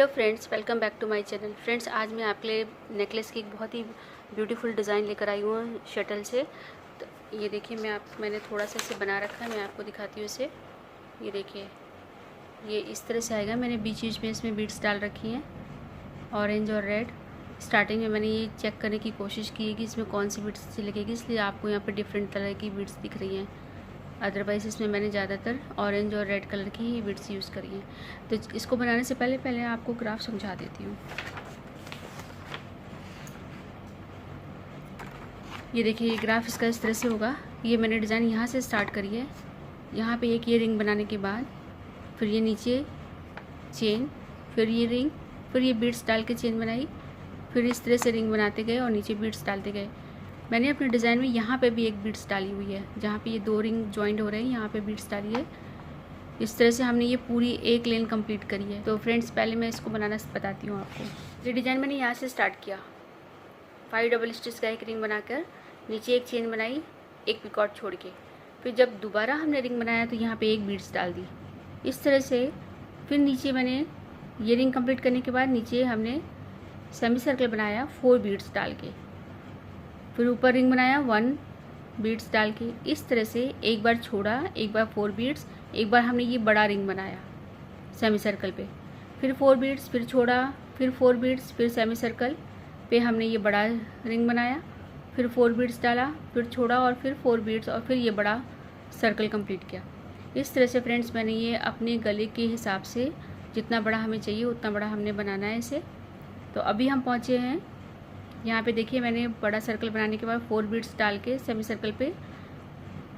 Hello friends, welcome back to my channel. Friends, आज मैं आपके लिए नेकलेस की एक बहुत ही ब्यूटीफुल डिज़ाइन लेकर आई हूँ शटल से। तो ये देखिए, मैंने थोड़ा सा इसे बना रखा है, मैं आपको दिखाती हूँ इसे। ये देखिए, ये इस तरह से आएगा। मैंने बीच बीच में इसमें बीड्स डाल रखी हैं, ऑरेंज और रेड। स्टार्टिंग में मैंने ये चेक करने की कोशिश की है कि इसमें कौन सी बीड्स अच्छी लगेगी, इसलिए आपको यहाँ पर डिफरेंट तरह की बीड्स दिख रही हैं। अदरवाइज़ इसमें मैंने ज़्यादातर ऑरेंज और रेड कलर की ही बीड्स यूज़ करी हैं। तो इसको बनाने से पहले आपको ग्राफ समझा देती हूँ। ये देखिए, ये ग्राफ इसका इस तरह से होगा। ये मैंने डिज़ाइन यहाँ से स्टार्ट करी है। यहाँ पे एक ये रिंग बनाने के बाद फिर ये नीचे चेन, फिर ये रिंग, फिर ये बीड्स डाल के चेन बनाई, फिर इस तरह से रिंग बनाते गए और नीचे बीड्स डालते गए। मैंने अपने डिज़ाइन में यहाँ पे भी एक बीड्स डाली हुई है, जहाँ पे ये दो रिंग जॉइंट हो रहे हैं, यहाँ पे बीड्स डाली है। इस तरह से हमने ये पूरी एक लेन कंप्लीट करी है। तो फ्रेंड्स, पहले मैं इसको बनाना बताती हूँ आपको। ये डिज़ाइन मैंने यहाँ से स्टार्ट किया। 5 डबल स्टिच का एक रिंग बनाकर नीचे एक चेन बनाई, एक पिकॉट छोड़ के। फिर जब दोबारा हमने रिंग बनाया तो यहाँ पे एक बीड्स डाल दी इस तरह से। फिर नीचे मैंने ये रिंग कंप्लीट करने के बाद नीचे हमने सेमी सर्कल बनाया 4 बीड्स डाल के। फिर ऊपर रिंग बनाया 1 बीड्स डाल के। इस तरह से एक बार छोड़ा, एक बार 4 बीड्स, एक बार हमने ये बड़ा रिंग बनाया सेमी सर्कल पे, फिर 4 बीड्स, फिर छोड़ा, फिर 4 बीड्स, फिर सेमी सर्कल पे हमने ये बड़ा रिंग बनाया, फिर 4 बीड्स डाला, फिर छोड़ा और फिर 4 बीड्स और फिर ये बड़ा सर्कल कंप्लीट किया। इस तरह से फ्रेंड्स, मैंने ये अपने गले के हिसाब से जितना बड़ा हमें चाहिए उतना बड़ा हमने बनाना है इसे। तो अभी हम पहुँचे हैं यहाँ पे। देखिए, मैंने बड़ा सर्कल बनाने के बाद 4 बीड्स डाल के सेमी सर्कल पे,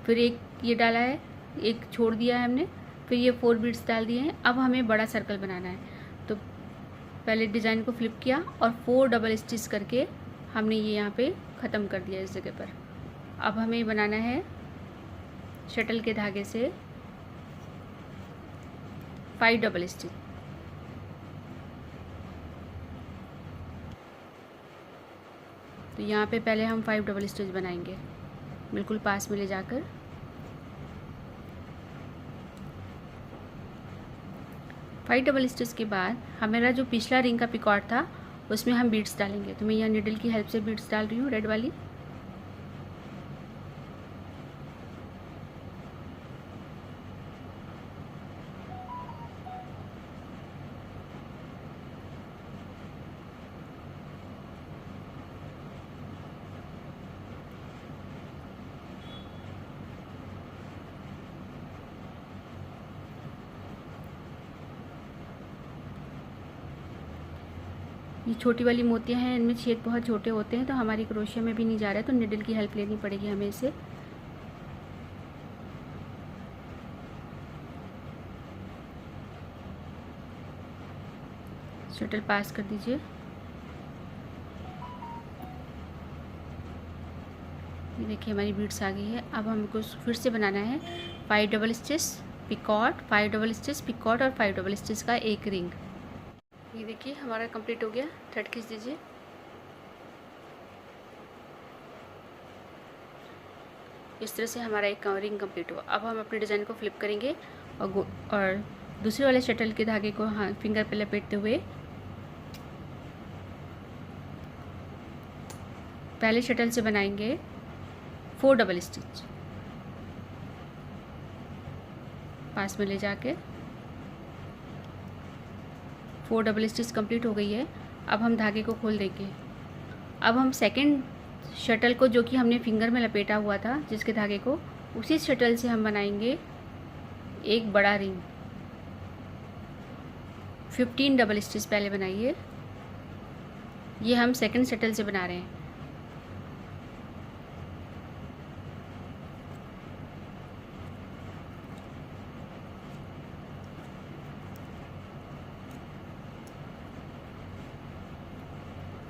फिर एक ये डाला है, एक छोड़ दिया है हमने, फिर ये 4 बीड्स डाल दिए हैं। अब हमें बड़ा सर्कल बनाना है। तो पहले डिज़ाइन को फ्लिप किया और 4 डबल स्टिच करके हमने ये यहाँ पे ख़त्म कर दिया इस जगह पर। अब हमें बनाना है शटल के धागे से 5 डबल स्टिच। तो यहाँ पे पहले हम 5 डबल स्टिच बनाएंगे, बिल्कुल पास में ले जाकर। फाइव डबल स्टिच के बाद हमारा जो पिछला रिंग का पिकॉट था उसमें हम बीड्स डालेंगे। तो मैं यहाँ निडल की हेल्प से बीड्स डाल रही हूँ, रेड वाली। ये छोटी वाली मोतियाँ हैं, इनमें छेद बहुत छोटे होते हैं, तो हमारी क्रोशिया में भी नहीं जा रहा है, तो निडल की हेल्प लेनी पड़ेगी हमें इसे। शटल पास कर दीजिए। ये देखिए, हमारी बीड्स आ गई है। अब हमको फिर से बनाना है 5 double stitch picot, 5 double stitch picot और 5 डबल स्टिच का एक रिंग। ये देखिए, हमारा कंप्लीट हो गया। थ्रेड खींच दीजिए। इस तरह से हमारा एक रिंग कंप्लीट हुआ। अब हम अपने डिज़ाइन को फ्लिप करेंगे और दूसरे वाले शटल के धागे को फिंगर पे लपेटते हुए पहले शटल से बनाएंगे 4 डबल स्टिच, पास में ले जाके 4 डबल स्टिच कंप्लीट हो गई है। अब हम धागे को खोल देंगे। अब हम सेकंड शटल को, जो कि हमने फिंगर में लपेटा हुआ था जिसके धागे को, उसी शटल से हम बनाएंगे एक बड़ा रिंग। 15 डबल स्टिच पहले बनाइए। ये हम सेकंड शटल से बना रहे हैं।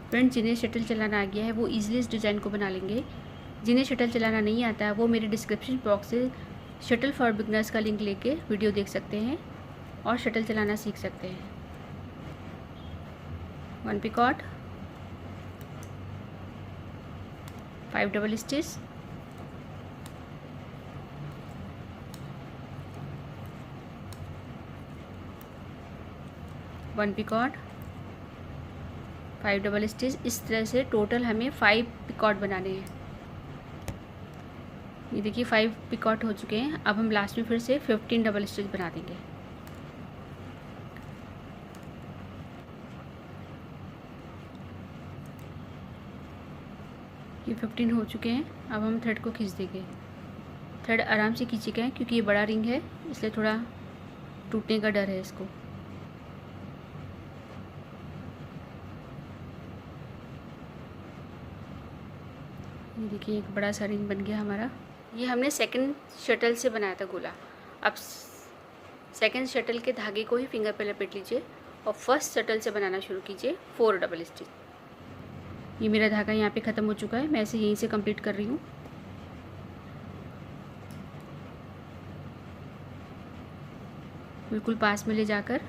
फ्रेंड्स, जिन्हें शटल चलाना आ गया है वो ईजिली इस डिज़ाइन को बना लेंगे। जिन्हें शटल चलाना नहीं आता है वो मेरे डिस्क्रिप्शन बॉक्स से शटल फॉर बिगनर्स का लिंक लेके वीडियो देख सकते हैं और शटल चलाना सीख सकते हैं। 1 picot, 5 double stitch, 1 picot, 5 double stitch. इस तरह से टोटल हमें 5 पिकॉट बनाने हैं। ये देखिए 5 पिकॉट हो चुके हैं। अब हम लास्ट में फिर से 15 डबल स्टिच बना देंगे। ये 15 हो चुके हैं। अब हम थ्रेड को खींच देंगे। थ्रेड आराम से खींचेगा है क्योंकि ये बड़ा रिंग है, इसलिए थोड़ा टूटने का डर है इसको। ये देखिए एक बड़ा सा रिंग बन गया हमारा। ये हमने सेकंड शटल से बनाया था गोला। अब सेकंड शटल के धागे को ही फिंगर पे लपेट लीजिए और फर्स्ट शटल से बनाना शुरू कीजिए 4 डबल स्टिच। ये मेरा धागा यहाँ पे ख़त्म हो चुका है, मैं इसे यहीं से कंप्लीट कर रही हूँ। बिल्कुल पास में ले जाकर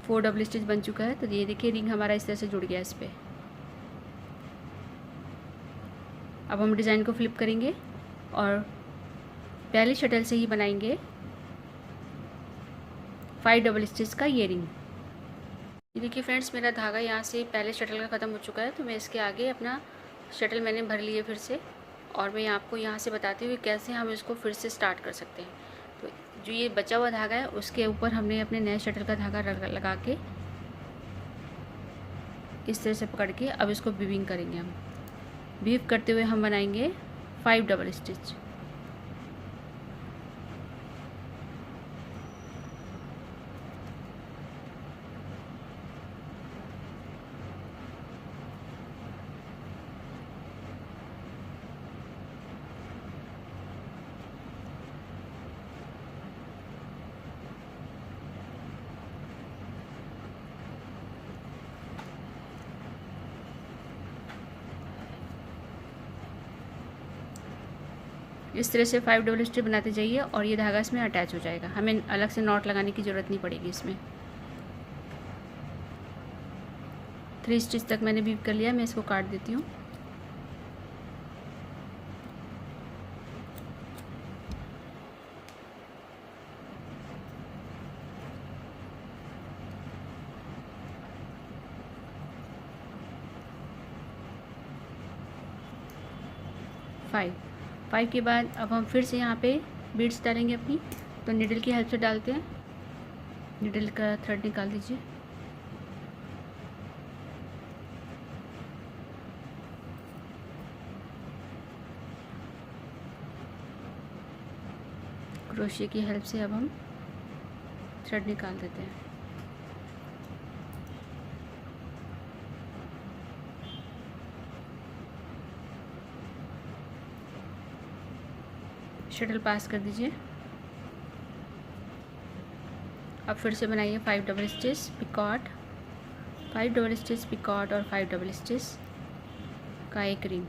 फोर डबल स्टिच बन चुका है। तो ये देखिए रिंग हमारा इस तरह से जुड़ गया इस पर। अब हम डिज़ाइन को फ्लिप करेंगे और पहले शटल से ही बनाएंगे 5 डबल स्टिच का ये रिंग। ये देखिए फ्रेंड्स, मेरा धागा यहाँ से पहले शटल का ख़त्म हो चुका है, तो मैं इसके आगे अपना शटल मैंने भर लिए फिर से, और मैं आपको यहाँ से बताती हूँ कैसे हम इसको फिर से स्टार्ट कर सकते हैं। तो जो ये बचा हुआ धागा है उसके ऊपर हमने अपने नए शटल का धागा लगा के इस तरह से पकड़ के अब इसको वीविंग करेंगे। हम वीव करते हुए हम बनाएंगे 5 डबल स्टिच। इस तरह से 5 डबल स्टिच बनाते जाइए और ये धागा इसमें अटैच हो जाएगा। हमें अलग से नॉट लगाने की ज़रूरत नहीं पड़ेगी इसमें। 3 स्टिच तक मैंने वीव कर लिया। मैं इसको काट देती हूँ। फाइव के बाद अब हम फिर से यहाँ पे बीड्स डालेंगे अपनी। तो निडल की हेल्प से डालते हैं। निडल का थ्रेड निकाल दीजिए। क्रोशिया की हेल्प से अब हम थ्रेड निकाल देते हैं। शटल पास कर दीजिए। अब फिर से बनाइए 5 double stitch picot, 5 double stitch picot और 5 डबल स्टिच का एक रिंग।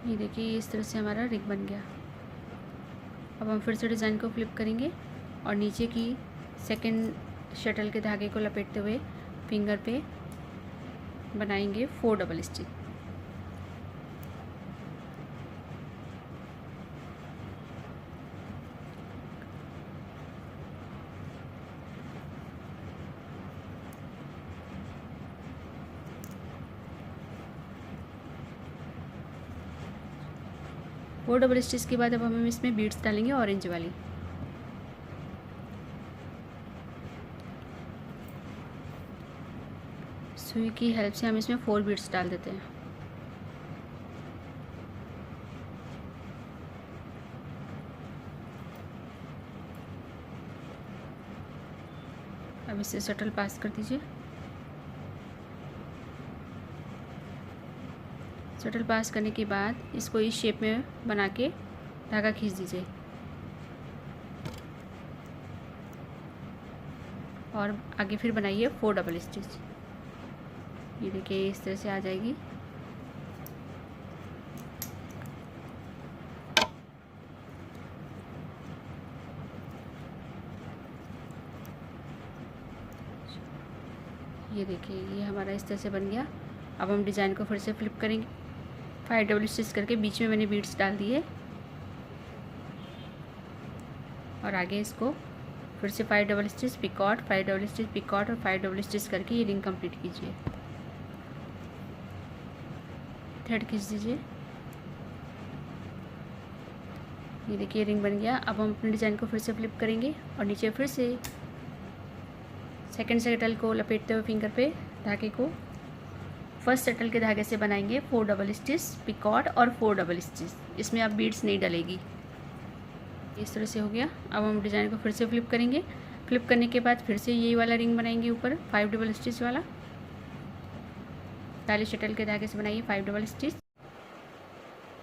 ये देखिए इस तरह से हमारा रिंग बन गया। अब हम फिर से डिज़ाइन को फ्लिप करेंगे और नीचे की सेकंड शटल के धागे को लपेटते हुए फिंगर पे बनाएंगे 4 double stitch. Four double stitch के बाद अब हम इसमें बीड्स डालेंगे ऑरेंज वाली। सुई की हेल्प से हम इसमें 4 बीड्स डाल देते हैं। अब इसे शटल पास कर दीजिए। शटल पास करने के बाद इसको इस शेप में बना के धागा खींच दीजिए और आगे फिर बनाइए 4 डबल स्टिच। ये देखिए इस तरह से आ जाएगी। ये देखिए ये हमारा इस तरह से बन गया। अब हम डिज़ाइन को फिर से फ्लिप करेंगे। 5 डबल स्टिच करके बीच में मैंने बीड्स डाल दिए और आगे इसको फिर से 5 double stitch picot, 5 double stitch picot और 5 डबल स्टिच करके ये रिंग कंप्लीट कीजिए। थ्रेड खींच दीजिए। ये देखिए रिंग बन गया। अब हम अपने डिज़ाइन को फिर से फ्लिप करेंगे और नीचे फिर से सेकंड शटल को लपेटते हुए फिंगर पे धागे को फर्स्ट शटल के धागे से बनाएंगे 4 डबल स्टिच पिकॉट और 4 डबल स्टिच। इसमें अब बीड्स नहीं डलेगी। इस तरह से हो गया। अब हम डिज़ाइन को फिर से फ्लिप करेंगे। फ्लिप करने के बाद फिर से यही वाला रिंग बनाएंगे ऊपर 5 डबल स्टिच वाला। पहले शटल के धागे से बनाइए 5 डबल स्टिच।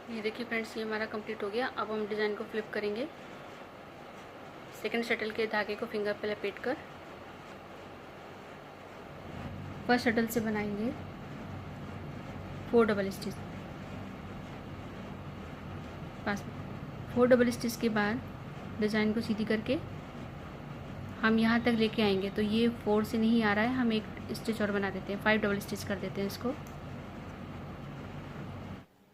ये देखिए फ्रेंड्स ये हमारा कंप्लीट हो गया। अब हम डिज़ाइन को फ्लिप करेंगे। सेकंड शटल के धागे को फिंगर पे लपेट कर फर्स्ट शटल से बनाएंगे 4 डबल स्टिच। 4 डबल स्टिच के बाद डिज़ाइन को सीधी करके हम यहाँ तक लेके आएंगे। तो ये 4 से नहीं आ रहा है, हम एक स्टिच और बना देते हैं, 5 डबल स्टिच कर देते हैं इसको।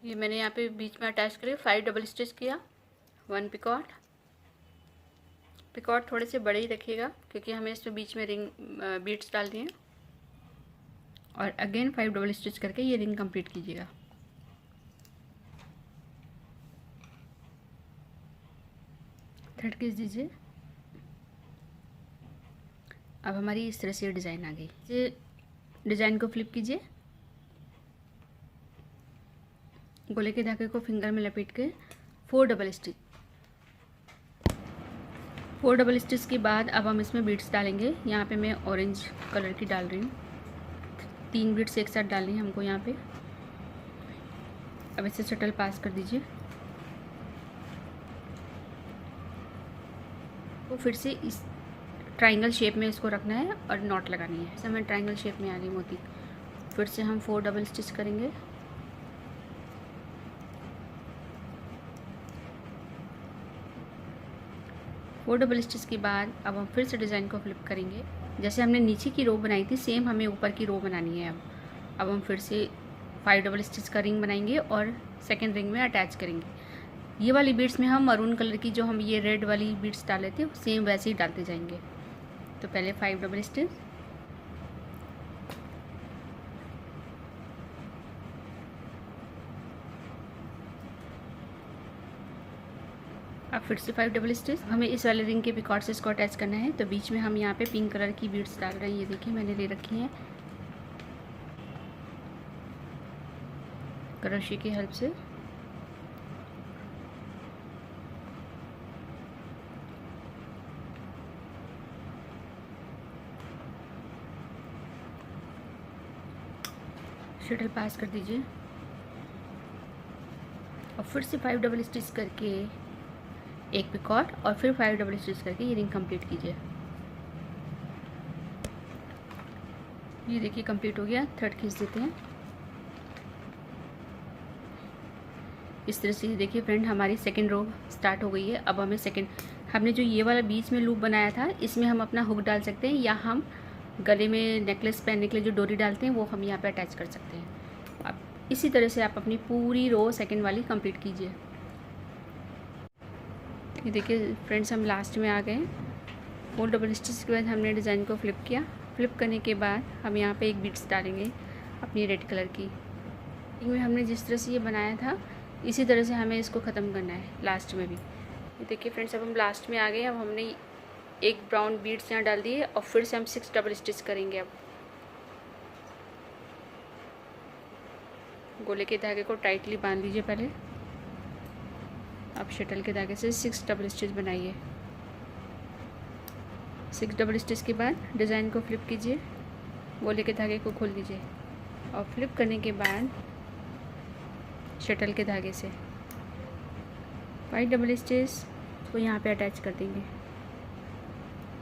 ये मैंने यहाँ पे बीच में अटैच करके 5 डबल स्टिच किया, 1 पिकॉट। पिकॉट थोड़े से बड़े ही रखिएगा क्योंकि हमें इसमें बीच में रिंग बीड्स डाल दिए। और अगेन 5 डबल स्टिच करके ये रिंग कंप्लीट कीजिएगा। थ्रेड खींच दीजिए। अब हमारी इस तरह से डिज़ाइन आ गई। ये डिज़ाइन को फ्लिप कीजिए। गोले के धागे को फिंगर में लपेट के 4 डबल स्टिच। 4 डबल स्टिच के बाद अब हम इसमें बीड्स डालेंगे। यहाँ पे मैं ऑरेंज कलर की डाल रही हूँ। 3 बीड्स एक साथ डालनी है हमको यहाँ पे। अब इसे शटल पास कर दीजिए। तो फिर से इस ट्रायंगल शेप में इसको रखना है और नॉट लगानी है। जैसे मैं ट्रायंगल शेप में आ गई मोती। फिर से हम 4 डबल स्टिच करेंगे। फोर डबल स्टिच के बाद अब हम फिर से डिज़ाइन को फ्लिप करेंगे। जैसे हमने नीचे की रो बनाई थी सेम हमें ऊपर की रो बनानी है। अब हम फिर से 5 डबल स्टिच का रिंग बनाएंगे और सेकेंड रिंग में अटैच करेंगे। ये वाली बीड्स में हम मरून कलर की जो हम ये रेड वाली बीड्स डाले थे सेम वैसे ही डालते जाएंगे। तो पहले 5 डबल स्टिच, अब फिर से 5 डबल स्टिच। हमें इस वाले रिंग के पिकॉट से इसको अटैच करना है। तो बीच में हम यहाँ पे पिंक कलर की बीड्स डाल रहे हैं। ये देखिए मैंने ले रखी हैं क्रोशे की हेल्प से। शटल पास कर दीजिए और फिर से 5 डबल स्टिच करके एक पिकॉट और फिर 5 डबल स्टिच करके ये रिंग कंप्लीट कीजिए। ये देखिए कंप्लीट हो गया। थ्रेड खींच देते हैं इस तरह से। देखिए फ्रेंड हमारी सेकंड रो स्टार्ट हो गई है। अब हमें हमने जो ये वाला बीच में लूप बनाया था इसमें हम अपना हुक डाल सकते हैं या हम गले में नेकलेस पहनने के लिए जो डोरी डालते हैं वो हम यहाँ पे अटैच कर सकते हैं। अब इसी तरह से आप अपनी पूरी रो सेकंड वाली कंप्लीट कीजिए। ये देखिए फ्रेंड्स हम लास्ट में आ गए। 4 डबल स्टिच के बाद हमने डिज़ाइन को फ्लिप किया। फ्लिप करने के बाद हम यहाँ पे एक बीड्स डालेंगे अपनी रेड कलर की। में हमने जिस तरह से ये बनाया था इसी तरह से हमें इसको ख़त्म करना है लास्ट में भी। ये देखिए फ्रेंड्स अब हम लास्ट में आ गए। अब हमने एक ब्राउन बीड्स यहाँ डाल दिए और फिर से हम 6 डबल स्टिच करेंगे। अब गोले के धागे को टाइटली बांध लीजिए पहले। अब शटल के धागे से 6 डबल स्टिच बनाइए। 6 डबल स्टिच के बाद डिज़ाइन को फ्लिप कीजिए। गोले के धागे को खोल दीजिए और फ्लिप करने के बाद शटल के धागे से 5 डबल स्टिच को यहाँ पे अटैच कर देंगे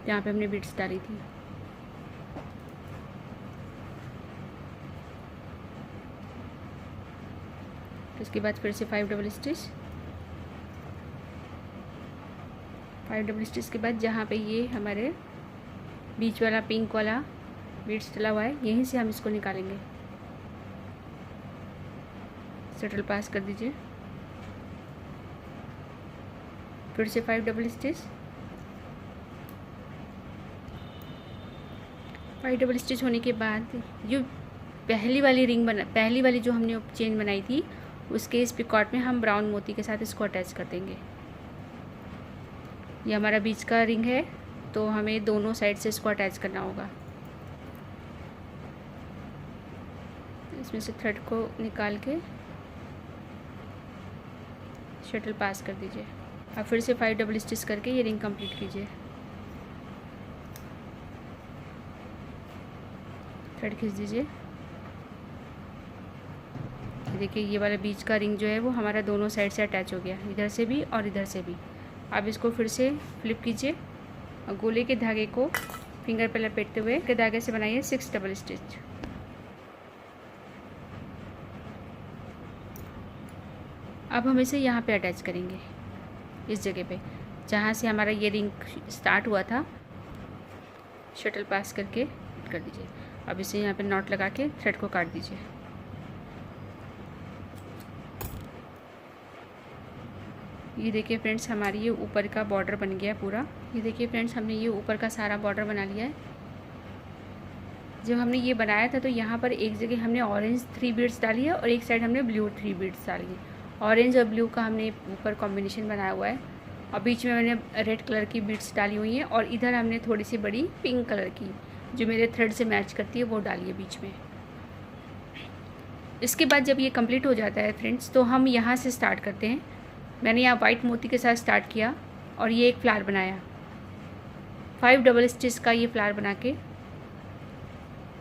जहाँ पे हमने बीड्स डाली थी। इसके बाद फिर से 5 डबल स्टिच। 5 डबल स्टिच के बाद जहाँ पे ये हमारे बीच वाला पिंक वाला बीड्स डला हुआ है, यहीं से हम इसको निकालेंगे। शटल पास कर दीजिए, फिर से 5 डबल स्टिच। 5 डबल स्टिच होने के बाद जो पहली वाली जो हमने चेन बनाई थी उसके इस पिकॉट में हम ब्राउन मोती के साथ इसको अटैच कर देंगे। ये हमारा बीच का रिंग है, तो हमें दोनों साइड से इसको अटैच करना होगा। इसमें से थ्रेड को निकाल के शटल पास कर दीजिए। अब फिर से 5 डबल स्टिच करके ये रिंग कंप्लीट कीजिए। थ्रेड खींच दीजिए। देखिए ये वाला बीच का रिंग जो है वो हमारा दोनों साइड से अटैच हो गया, इधर से भी और इधर से भी। अब इसको फिर से फ्लिप कीजिए और गोले के धागे को फिंगर पे लपेटते हुए के धागे से बनाइए 6 डबल स्टिच। अब हम इसे यहाँ पे अटैच करेंगे, इस जगह पे जहाँ से हमारा ये रिंग स्टार्ट हुआ था। शटल पास करके कर दीजिए। अब इसे यहाँ पे नॉट लगा के थ्रेड को काट दीजिए। ये देखिए फ्रेंड्स, हमारी ये ऊपर का बॉर्डर बन गया पूरा। ये देखिए फ्रेंड्स, हमने ये ऊपर का सारा बॉर्डर बना लिया है। जब हमने ये बनाया था तो यहाँ पर एक जगह हमने ऑरेंज 3 बीड्स डाली है और एक साइड हमने ब्लू 3 बीड्स डाली है। ऑरेंज और ब्लू का हमने ऊपर कॉम्बिनेशन बनाया हुआ है और बीच में मैंने रेड कलर की बीड्स डाली हुई हैं और इधर हमने थोड़ी सी बड़ी पिंक कलर की जो मेरे थ्रेड से मैच करती है वो डाली है बीच में। इसके बाद जब ये कंप्लीट हो जाता है फ्रेंड्स, तो हम यहाँ से स्टार्ट करते हैं। मैंने यहाँ वाइट मोती के साथ स्टार्ट किया और ये एक फ्लावर बनाया। 5 डबल स्टिच का ये फ्लावर बना के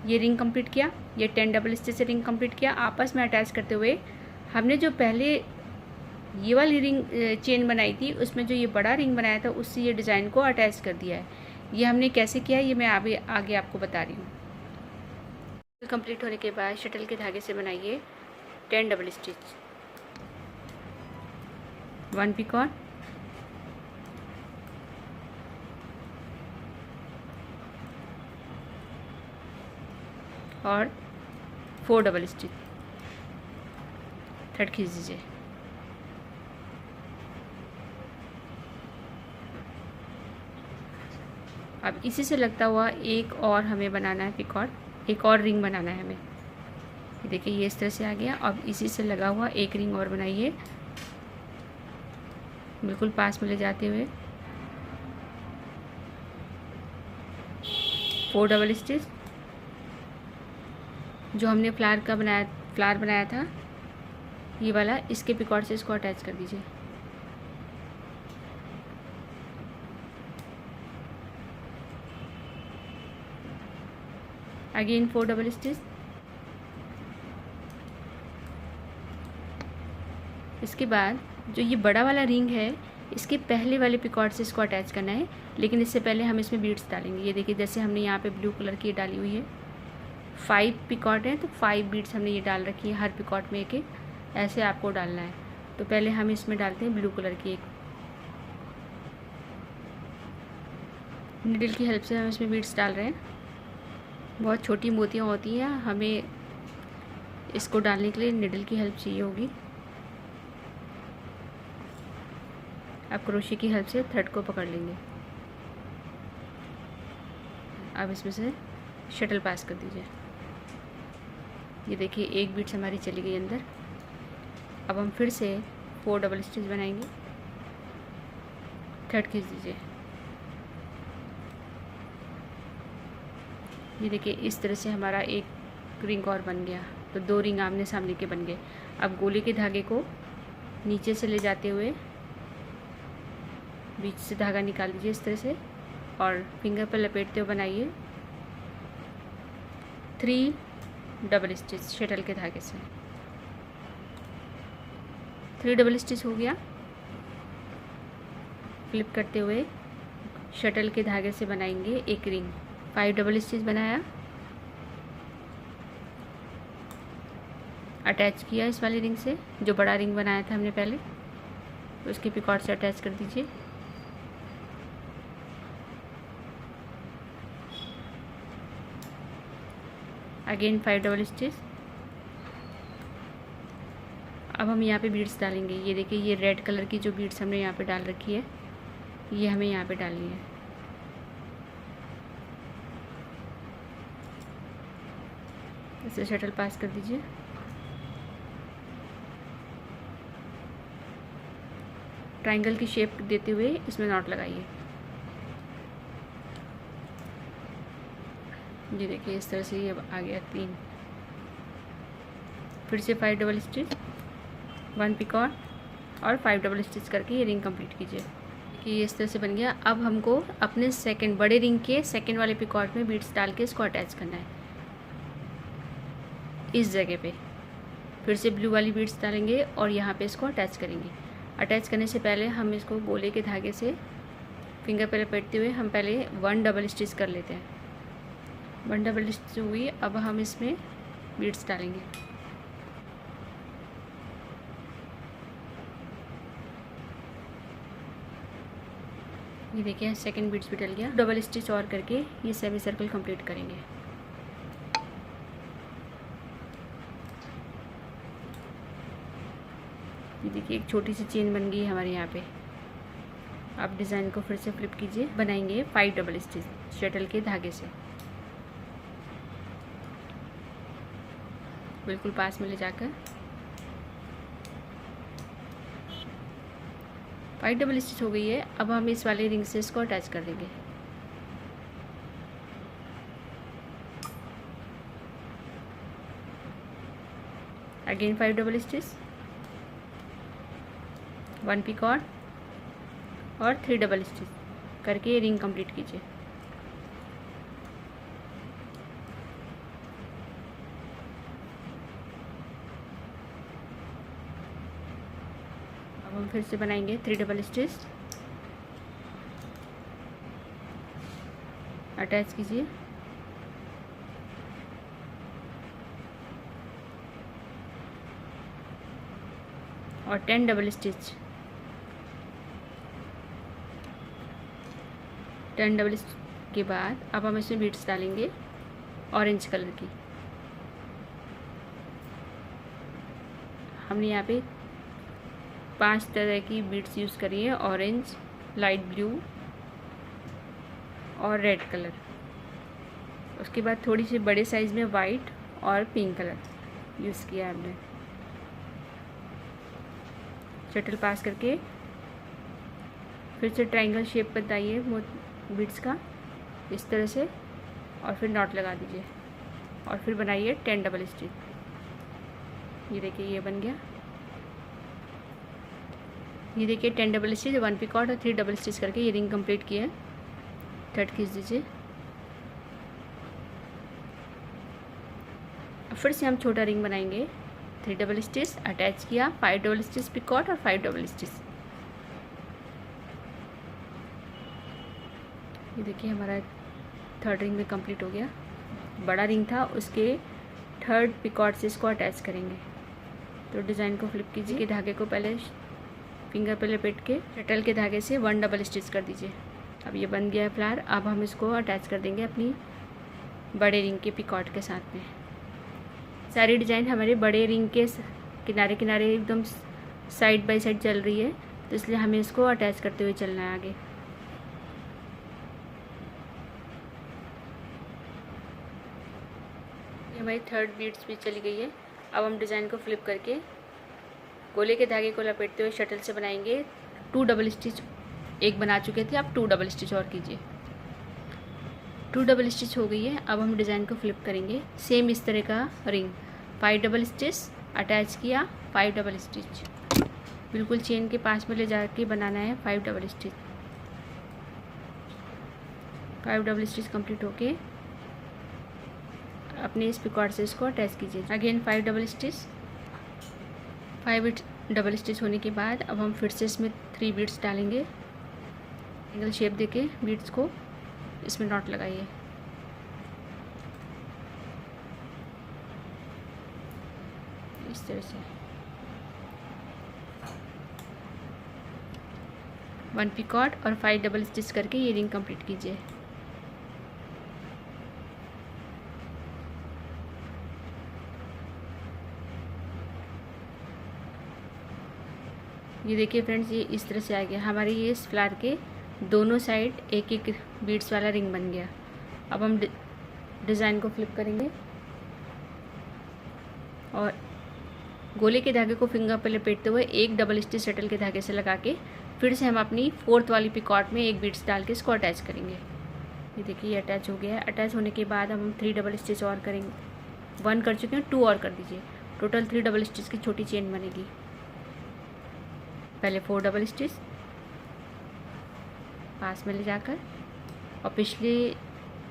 ये रिंग कंप्लीट किया। ये 10 डबल स्टिच से रिंग कंप्लीट किया। आपस में अटैच करते हुए हमने जो पहले ये वाली रिंग चेन बनाई थी उसमें जो ये बड़ा रिंग बनाया था उससे ये डिज़ाइन को अटैच कर दिया है। ये हमने कैसे किया है ये मैं आगे आपको बता रही हूँ। कंप्लीट होने के बाद शटल के धागे से बनाइए 10 डबल स्टिच, 1 पिकॉट, और 4 डबल स्टिच। थ्रेड खींच दीजिए। अब इसी से लगता हुआ एक और हमें बनाना है पिकॉट, एक और रिंग बनाना है हमें। देखिए ये इस तरह से आ गया। अब इसी से लगा हुआ एक रिंग और बनाइए, बिल्कुल पास में ले जाते हुए 4 डबल स्टिच। जो हमने फ्लावर बनाया था ये वाला, इसके पिकॉट से इसको अटैच कर दीजिए। Again 4 double stitch. इसके बाद जो ये बड़ा वाला रिंग है इसके पहले वाले पिकॉट से इसको अटैच करना है, लेकिन इससे पहले हम इसमें बीड्स डालेंगे। ये देखिए जैसे हमने यहाँ पे ब्लू कलर की डाली हुई है, 5 पिकॉट है तो 5 बीड्स हमने ये डाल रखी है, हर पिकॉट में एक एक ऐसे आपको डालना है। तो पहले हम इसमें डालते हैं ब्लू कलर की एक, नीडल की हेल्प से हम इसमें बीड्स डाल रहे हैं। बहुत छोटी मोतियाँ होती हैं, हमें इसको डालने के लिए नीडल की हेल्प चाहिए होगी। अब क्रोशे की हेल्प से थ्रेड को पकड़ लेंगे। अब इसमें से शटल पास कर दीजिए। ये देखिए एक बीट्स हमारी चली गई अंदर। अब हम फिर से 4 डबल स्टिच बनाएंगे। थ्रेड खींच दीजिए। ये देखिए इस तरह से हमारा एक रिंग और बन गया, तो 2 रिंग आमने सामने के बन गए। अब गोले के धागे को नीचे से ले जाते हुए बीच से धागा निकाल दीजिए इस तरह से और फिंगर पर लपेटते हुए बनाइए 3 डबल स्टिच शटल के धागे से। 3 डबल स्टिच हो गया। फ्लिप करते हुए शटल के धागे से बनाएंगे एक रिंग। 5 डबल स्टिच बनाया, अटैच किया इस वाली रिंग से, जो बड़ा रिंग बनाया था हमने पहले उसके पिकॉट से अटैच कर दीजिए। Again 5 double stitch. अब हम यहाँ पे बीड्स डालेंगे। ये देखिए, ये रेड कलर की जो बीड्स हमने यहाँ पे डाल रखी है, ये हमें यहाँ पे डालनी है। इसे शटल पास कर दीजिए। ट्रायंगल की शेप देते हुए इसमें नॉट लगाइए। ये देखिए, इस तरह से ये आ गया 3। फिर से 5 डबल स्टिच, 1 पिकॉट और 5 डबल स्टिच करके ये रिंग कंप्लीट कीजिए। कि ये इस तरह से बन गया। अब हमको अपने सेकंड बड़े रिंग के सेकंड वाले पिकॉट में बीड्स डाल के इसको अटैच करना है इस जगह पे। फिर से ब्लू वाली बीड्स डालेंगे और यहाँ पे इसको अटैच करेंगे। अटैच करने से पहले हम इसको गोले के धागे से फिंगर पे लपेटते हुए हम पहले 1 डबल स्टिच कर लेते हैं। 1 डबल स्टिच हुई। अब हम इसमें बीड्स डालेंगे। ये देखिए, सेकंड बीड्स भी डल गया। डबल स्टिच और करके ये सेमी सर्कल कंप्लीट करेंगे। ये देखिए, एक छोटी सी चेन बन गई है हमारे यहाँ पे। आप डिज़ाइन को फिर से फ्लिप कीजिए। बनाएंगे 5 डबल स्टिच शटल के धागे से, बिल्कुल पास में ले जाकर 5 डबल स्टिच हो गई है। अब हम इस वाले रिंग से इसको अटैच कर देंगे। अगेन 5 डबल स्टिच, 1 पिकॉट और 3 डबल स्टिच करके ये रिंग कंप्लीट कीजिए। अब हम फिर से बनाएंगे 3 डबल स्टिच। अटैच कीजिए। और 10 डबल स्टिच। 10 डबल स्टिच के बाद अब हम इसमें बीड्स डालेंगे ऑरेंज कलर की। हमने यहाँ पे 5 तरह की बीड्स यूज़ करी है, ऑरेंज, लाइट ब्लू और रेड कलर। उसके बाद थोड़ी सी बड़े साइज़ में वाइट और पिंक कलर यूज़ किया हमने। शटल पास करके फिर से ट्रायंगल शेप बताइए बीड्स का इस तरह से, और फिर नॉट लगा दीजिए और फिर बनाइए 10 डबल स्टिच। ये देखिए, ये बन गया। ये देखिए 10 डबल स्टिच, 1 पिकॉट और 3 डबल स्टिच करके ये रिंग कंप्लीट की है। थ्रेड खींच दीजिए। फिर से हम छोटा रिंग बनाएंगे। 3 डबल स्टिच, अटैच किया, 5 डबल स्टिच पिकॉट और 5 डबल स्टिच। ये देखिए, हमारा थर्ड रिंग भी कंप्लीट हो गया। बड़ा रिंग था, उसके थर्ड पिकॉट से इसको अटैच करेंगे। तो डिज़ाइन को फ्लिप कीजिए। धागे को पहले फिंगर पे लपेट के शटल के धागे से 1 डबल स्टिच कर दीजिए। अब ये बन गया है फ्लावर। अब हम इसको अटैच कर देंगे अपनी बड़े रिंग के पिकॉट के साथ में। सारी डिज़ाइन हमारे बड़े रिंग के किनारे किनारे एकदम साइड बाय साइड चल रही है, तो इसलिए हमें इसको अटैच करते हुए चलना है आगे। हमारी थर्ड बीड्स भी चली गई है। अब हम डिज़ाइन को फ्लिप करके गोले के धागे को लपेटते हुए शटल से बनाएंगे 2 डबल स्टिच। एक बना चुके थे, आप 2 डबल स्टिच और कीजिए। 2 डबल स्टिच हो गई है। अब हम डिज़ाइन को फ्लिप करेंगे। सेम इस तरह का रिंग, 5 डबल स्टिच, अटैच किया, 5 डबल स्टिच, बिल्कुल चेन के पास में ले जाके बनाना है 5 double stitch. 5 double stitch complete होके अपने इस पिकॉट से इसको अटैच कीजिए। Again 5 double stitch. 5 double stitch होने के बाद अब हम फिर से इसमें 3 बीड्स डालेंगे। एंगल शेप देके बीड्स को इसमें नॉट लगाइए। इस तरह से 1 पिकॉट और 5 डबल स्टिच करके ये रिंग कंप्लीट कीजिए। ये देखिए फ्रेंड्स, ये इस तरह से आ गया हमारे ये इस फ्लावर के दोनों साइड एक एक बीड्स वाला रिंग बन गया। अब हम डिज़ाइन को फ्लिप करेंगे और गोले के धागे को फिंगर पर लपेटते हुए एक डबल स्टिच शटल के धागे से लगा के फिर से हम अपनी 4th वाली पिकॉट में एक बीड्स डाल के इसको अटैच करेंगे। ये देखिए ये अटैच हो गया है। अटैच होने के बाद हम 3 डबल स्टिच और करेंगे। 1 कर चुके हैं, 2 और कर दीजिए। टोटल 3 डबल स्टिच की छोटी चेन बनेगी। पहले 4 डबल स्टिच पास में ले जाकर और पिछले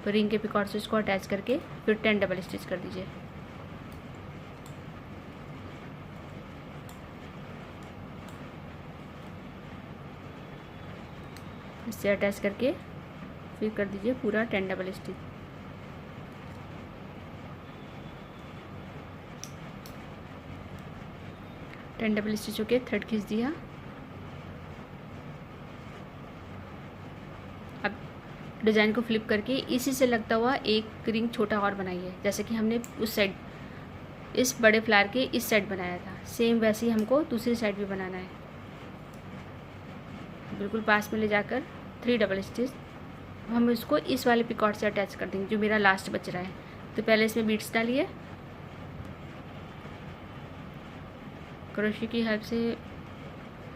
रिंग के पिकॉट से इसको अटैच करके फिर 10 डबल स्टिच कर दीजिए। इससे अटैच करके फिर कर दीजिए पूरा 10 डबल स्टिच। डबल स्टिच होके थ्रेड खींच दिया। अब डिज़ाइन को फ्लिप करके इसी से लगता हुआ एक रिंग छोटा और बनाइए, जैसे कि हमने उस साइड इस बड़े फ्लावर के इस साइड बनाया था, सेम वैसे ही हमको दूसरी साइड भी बनाना है। बिल्कुल पास में ले जाकर 3 डबल स्टिच हम इसको इस वाले पिकॉट से अटैच कर देंगे जो मेरा लास्ट बच रहा है। तो पहले इसमें बीड्स डालिए, क्रोशे की हेल्प से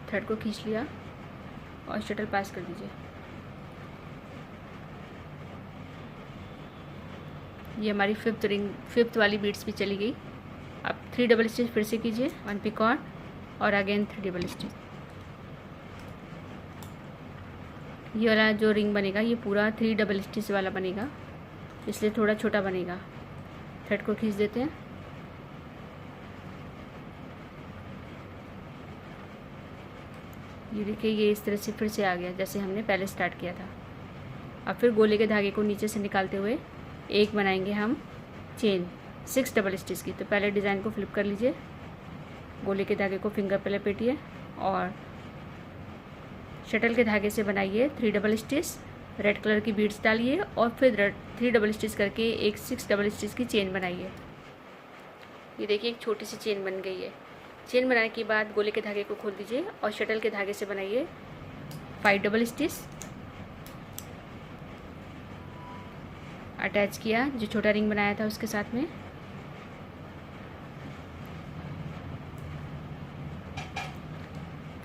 थ्रेड को खींच लिया और शटल पास कर दीजिए। ये हमारी 5th वाली बीड्स भी चली गई। अब 3 डबल स्टिच फिर से कीजिए, 1 पिकॉट और अगेन 3 डबल स्टिच। ये वाला जो रिंग बनेगा ये पूरा 3 डबल स्टिच वाला बनेगा, इसलिए थोड़ा छोटा बनेगा। थ्रेड को खींच देते हैं। ये देखिए ये इस तरह से फिर से आ गया जैसे हमने पहले स्टार्ट किया था। अब फिर गोले के धागे को नीचे से निकालते हुए एक बनाएंगे हम चेन 6 डबल स्टिच की। तो पहले डिज़ाइन को फ्लिप कर लीजिए, गोले के धागे को फिंगर पे लपेटिए और शटल के धागे से बनाइए 3 डबल स्टिच, रेड कलर की बीड्स डालिए और फिर 3 डबल स्टिच करके एक 6 डबल स्टिच की चेन बनाइए। ये देखिए एक छोटी सी चेन बन गई है। चेन बनाने के बाद गोले के धागे को खोल दीजिए और शटल के धागे से बनाइए 5 डबल स्टिच। अटैच किया जो छोटा रिंग बनाया था उसके साथ में।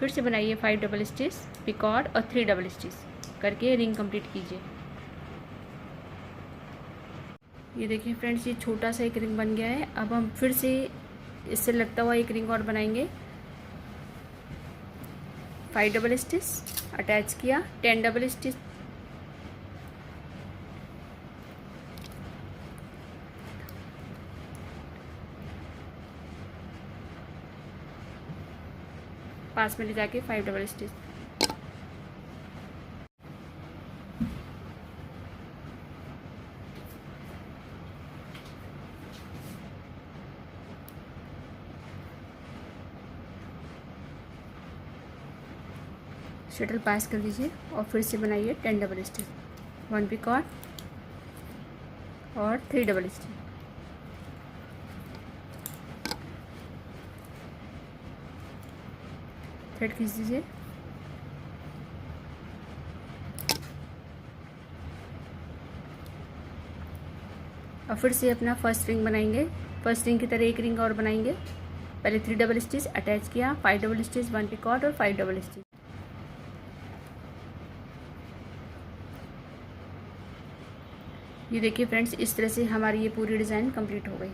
फिर से बनाइए 5 डबल स्टिच, पिकॉट और 3 डबल स्टिच करके रिंग कंप्लीट कीजिए। ये देखिए फ्रेंड्स, ये छोटा सा एक रिंग बन गया है। अब हम फिर से इससे लगता हुआ एक रिंग और बनाएंगे। 5 डबल स्टिच, अटैच किया, 10 डबल स्टिच, पास में ले जाके 5 डबल स्टिच। शटल पास कर दीजिए और फिर से बनाइए 10 डबल स्टिच, 1 पिकॉट और 3 डबल स्टिच। थ्रेड खींच दीजिए। और फिर से अपना फर्स्ट रिंग बनाएंगे। फर्स्ट रिंग की तरह एक रिंग और बनाएंगे। पहले 3 डबल स्टिच, अटैच किया, 5 डबल स्टिच, 1 पिकॉट और 5 डबल स्टिच। ये देखिए फ्रेंड्स, इस तरह से हमारी ये पूरी डिज़ाइन कंप्लीट हो गई।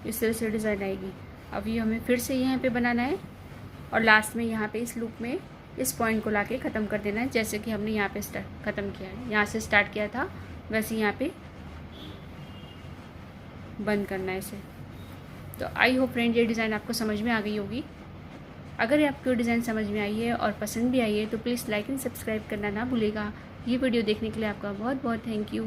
इस तरह से डिज़ाइन आएगी। अब ये हमें फिर से यहाँ पे बनाना है और लास्ट में यहाँ पे इस लूप में इस पॉइंट को लाके ख़त्म कर देना है, जैसे कि हमने यहाँ पे ख़त्म किया है। यहाँ से स्टार्ट किया था वैसे यहाँ पे बंद करना है इसे। तो आई होप फ्रेंड ये डिज़ाइन आपको समझ में आ गई होगी। अगर आपको डिज़ाइन समझ में आई है और पसंद भी आई है तो प्लीज़ लाइक एंड सब्सक्राइब करना ना भूलेगा। ये वीडियो देखने के लिए आपका बहुत बहुत थैंक यू।